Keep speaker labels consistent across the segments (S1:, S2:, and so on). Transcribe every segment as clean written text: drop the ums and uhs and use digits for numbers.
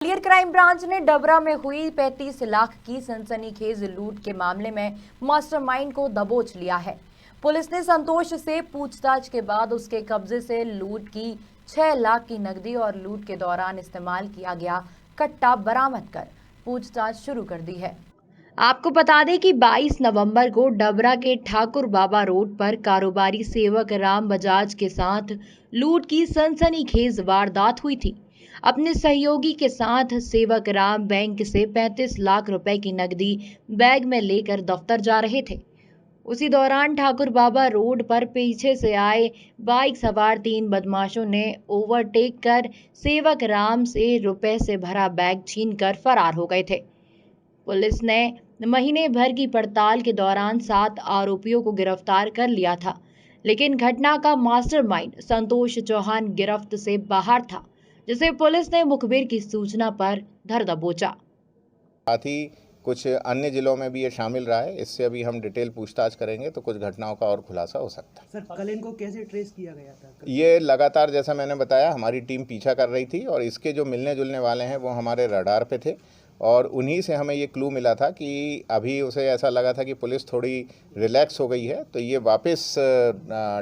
S1: Gwalior crime branch ने डबरा में हुई 35 लाख की सनसनीखेज लूट के मामले में मास्टरमाइंड को दबोच लिया है। पुलिस ने संतोष से पूछताछ के बाद उसके कब्जे से लूट की 6 लाख की नकदी और लूट के दौरान इस्तेमाल किया गया कट्टा बरामद कर पूछताछ शुरू कर दी है। आपको बता दें कि 22 नवंबर को डबरा के ठाकुर बाबा रोड पर कारोबारी सेवक राम बजाज के साथ लूट की सनसनीखेज वारदात हुई थी। अपने सहयोगी के साथ सेवक राम बैंक से 35 लाख रुपए की नकदी बैग में लेकर दफ्तर जा रहे थे। उसी दौरान ठाकुर बाबा रोड पर पीछे से आए बाइक सवार 3 बदमाशों ने ओवरटेक कर सेवक राम से रुपए से भरा बैग छीनकर फरार हो गए थे। पुलिस ने महीने भर की पड़ताल के दौरान 7 आरोपियों को गिरफ्तार कर लिया था, लेकिन घटना का मास्टरमाइंड संतोष चौहान गिरफ्त से बाहर था, जिसे पुलिस ने मुखबिर की सूचना पर धर दबोचा।
S2: साथ ही कुछ अन्य जिलों में भी ये शामिल रहा है। इससे अभी हम डिटेल पूछताछ करेंगे तो कुछ घटनाओं का और खुलासा हो सकता है।
S3: सर, कल इनको कैसे ट्रेस किया गया था?
S2: ये लगातार, जैसा मैंने बताया, हमारी टीम पीछा कर रही थी और इसके जो मिलने जुलने वाले हैं वो हमारे रडार पे थे और उन्हीं से हमें ये क्लू मिला था कि अभी उसे ऐसा लगा था कि पुलिस थोड़ी रिलैक्स हो गई है, तो ये वापस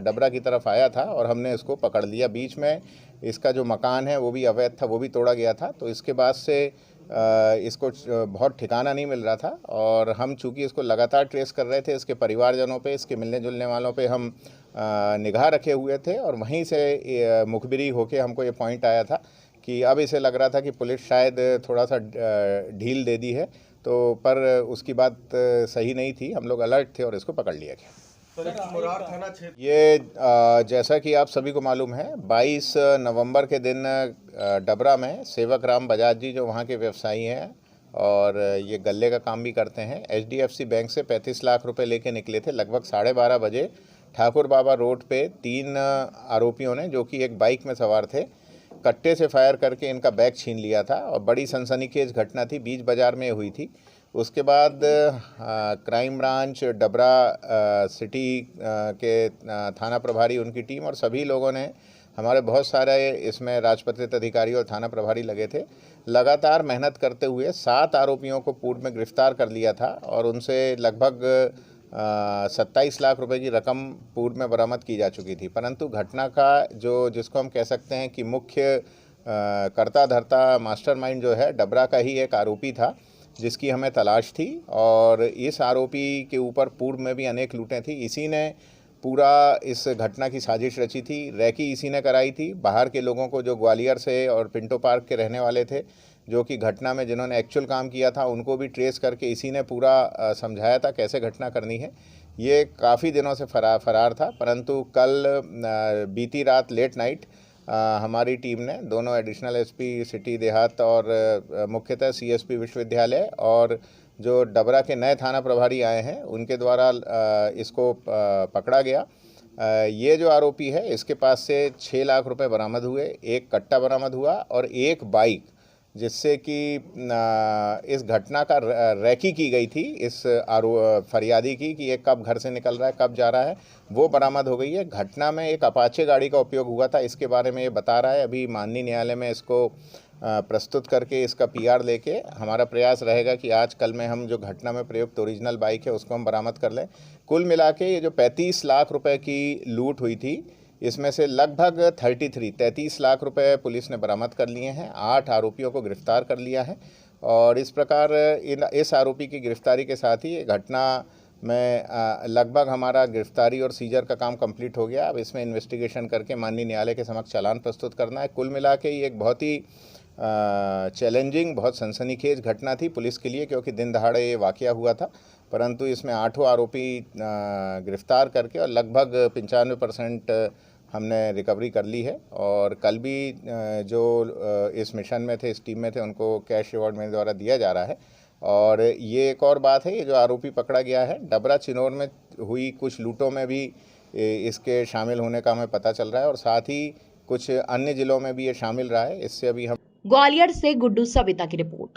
S2: डबरा की तरफ आया था और हमने इसको पकड़ लिया। बीच में इसका जो मकान है वो भी अवैध था, वो भी तोड़ा गया था, तो इसके बाद से इसको बहुत ठिकाना नहीं मिल रहा था और हम चूँकि इसको लगातार ट्रेस कर रहे थे, इसके परिवारजनों पे, इसके मिलने जुलने वालों पे हम निगाह रखे हुए थे और वहीं से मुखबिरी होके हमको ये पॉइंट आया था कि अब इसे लग रहा था कि पुलिस शायद थोड़ा सा ढील दे दी है, तो पर उसकी बात सही नहीं थी। हम लोग अलर्ट थे और इसको पकड़ लिया गया। ये जैसा कि आप सभी को मालूम है, 22 नवंबर के दिन डबरा में सेवक राम बजाज जी, जो वहाँ के व्यवसायी हैं और ये गल्ले का काम भी करते हैं, HDFC बैंक से 35 लाख रुपए लेके निकले थे। लगभग 12:30 बजे ठाकुर बाबा रोड पे 3 आरोपियों ने, जो कि एक बाइक में सवार थे, कट्टे से फायर करके इनका बैग छीन लिया था और बड़ी सनसनीखेज घटना थी, बीच बाजार में हुई थी। उसके बाद क्राइम ब्रांच डबरा सिटी के थाना प्रभारी, उनकी टीम और सभी लोगों ने, हमारे बहुत सारे इसमें राजपत्रित अधिकारी और थाना प्रभारी लगे थे, लगातार मेहनत करते हुए 7 आरोपियों को पूर्व में गिरफ्तार कर लिया था और उनसे लगभग 27 लाख रुपए की रकम पूर्व में बरामद की जा चुकी थी। परंतु घटना का जिसको हम कह सकते हैं कि मुख्य कर्ता धर्ता मास्टरमाइंड जो है, डबरा का ही एक आरोपी था जिसकी हमें तलाश थी और इस आरोपी के ऊपर पूर्व में भी अनेक लूटें थी। इसी ने पूरा इस घटना की साजिश रची थी, रैकी इसी ने कराई थी। बाहर के लोगों को, जो ग्वालियर से और पिंटो पार्क के रहने वाले थे, जो कि घटना में जिन्होंने एक्चुअल काम किया था, उनको भी ट्रेस करके इसी ने पूरा समझाया था कैसे घटना करनी है। ये काफ़ी दिनों से फरार था, परंतु कल बीती रात लेट नाइट हमारी टीम ने, दोनों एडिशनल SP सिटी देहात और मुख्यतः CSP विश्वविद्यालय और जो डबरा के नए थाना प्रभारी आए हैं, उनके द्वारा इसको पकड़ा गया। ये जो आरोपी है, इसके पास से 6 लाख रुपए बरामद हुए, एक कट्टा बरामद हुआ और एक बाइक, जिससे कि इस घटना का रैकी की गई थी इस फरियादी की कि ये कब घर से निकल रहा है, कब जा रहा है, वो बरामद हो गई है। घटना में एक अपाचे गाड़ी का उपयोग हुआ था, इसके बारे में ये बता रहा है। अभी माननीय न्यायालय में इसको प्रस्तुत करके इसका PR लेके हमारा प्रयास रहेगा कि आज कल में हम जो घटना में प्रयुक्त ओरिजिनल बाइक है उसको हम बरामद कर लें। कुल मिला के ये जो 35 लाख रुपए की लूट हुई थी, इसमें से लगभग 33 लाख रुपए पुलिस ने बरामद कर लिए हैं, 8 आरोपियों को गिरफ्तार कर लिया है और इस प्रकार इस आरोपी की गिरफ्तारी के साथ ही घटना में लगभग हमारा गिरफ्तारी और सीजर का काम कंप्लीट हो गया। अब इसमें इन्वेस्टिगेशन करके माननीय न्यायालय के समक्ष चालान प्रस्तुत करना है। कुल मिला के ये एक बहुत ही चैलेंजिंग, बहुत सनसनीखेज घटना थी पुलिस के लिए, क्योंकि दिन दहाड़े ये वाक़या हुआ था, परंतु इसमें 8 आरोपी गिरफ्तार करके और लगभग 95% हमने रिकवरी कर ली है और कल भी जो इस मिशन में थे, इस टीम में थे, उनको कैश रिवॉर्ड मेरे द्वारा दिया जा रहा है। और ये एक और बात है, ये जो आरोपी पकड़ा गया है, डबरा चिनौर में हुई कुछ लूटों में भी इसके शामिल होने का हमें पता चल रहा है और साथ ही कुछ अन्य जिलों में भी ये शामिल रहा है। इससे अभी हम
S1: ग्वालियर से गुड्डू सविता की रिपोर्ट।